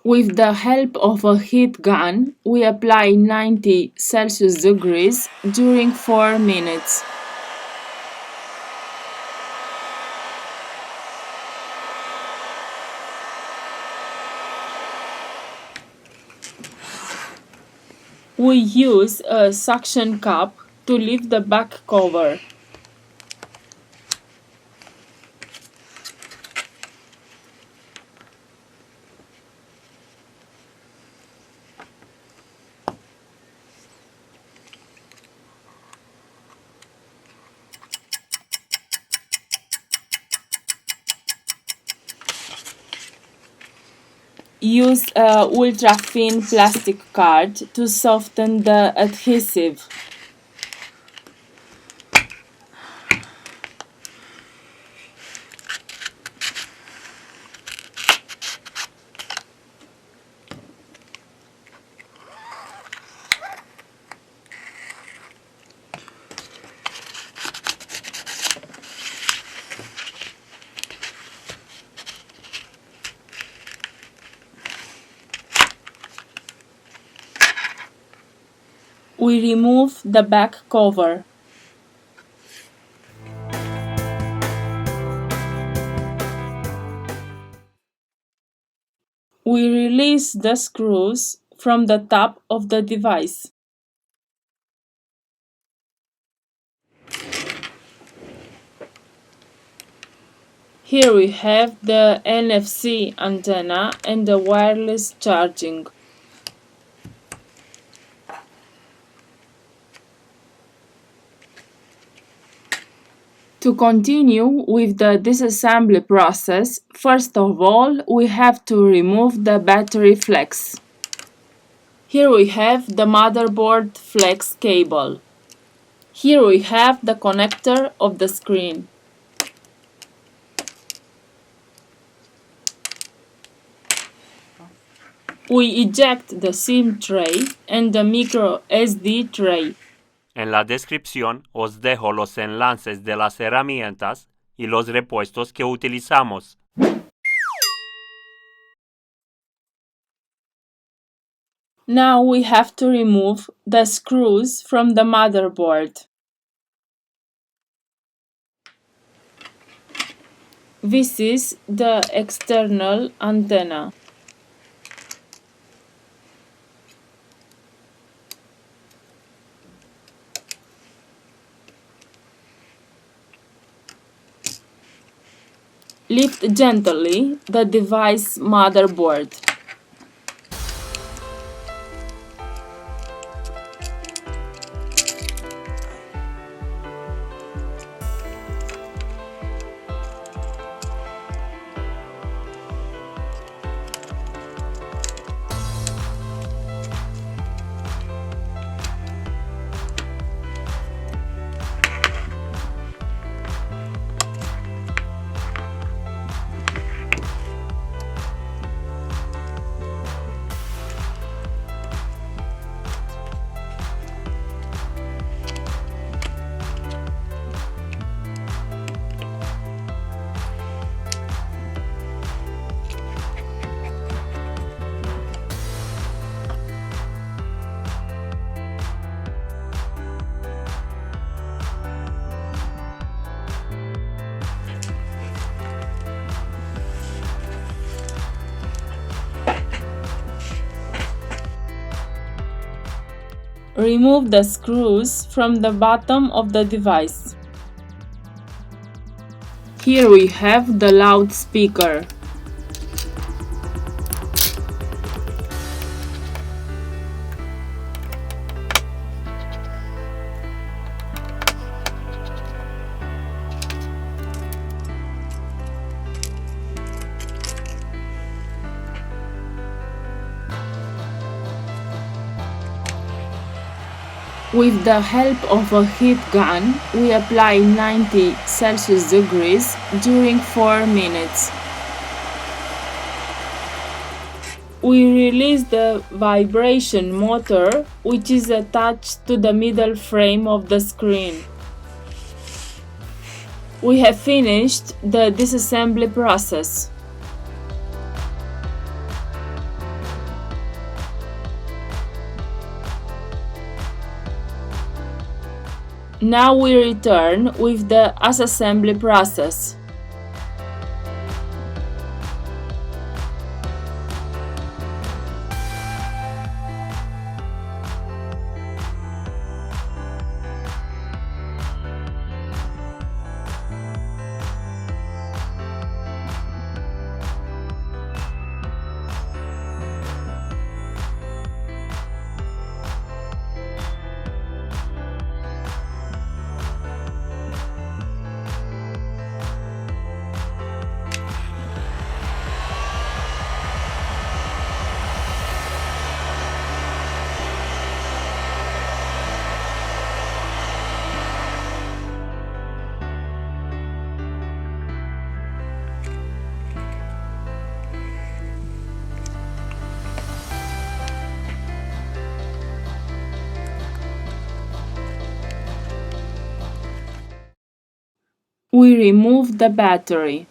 With the help of a heat gun, we apply 90 Celsius degrees during 4 minutes. We use a suction cup to lift the back cover. Use a ultra-thin plastic card to soften the adhesive. We remove the back cover. We release the screws from the top of the device. Here we have the NFC antenna and the wireless charging. To continue with the disassembly process, first of all, we have to remove the battery flex. Here we have the motherboard flex cable. Here we have the connector of the screen. We eject the SIM tray and the micro SD tray. En la descripción os dejo los enlaces de las herramientas y los repuestos que utilizamos. Now we have to remove the screws from the motherboard. This is the external antenna. Lift gently the device motherboard. Remove the screws from the bottom of the device. Here we have the loudspeaker. With the help of a heat gun, we apply 90 Celsius degrees during 4 minutes. We release the vibration motor, which is attached to the middle frame of the screen. We have finished the disassembly process. Now we return with the assembly process. We remove the battery.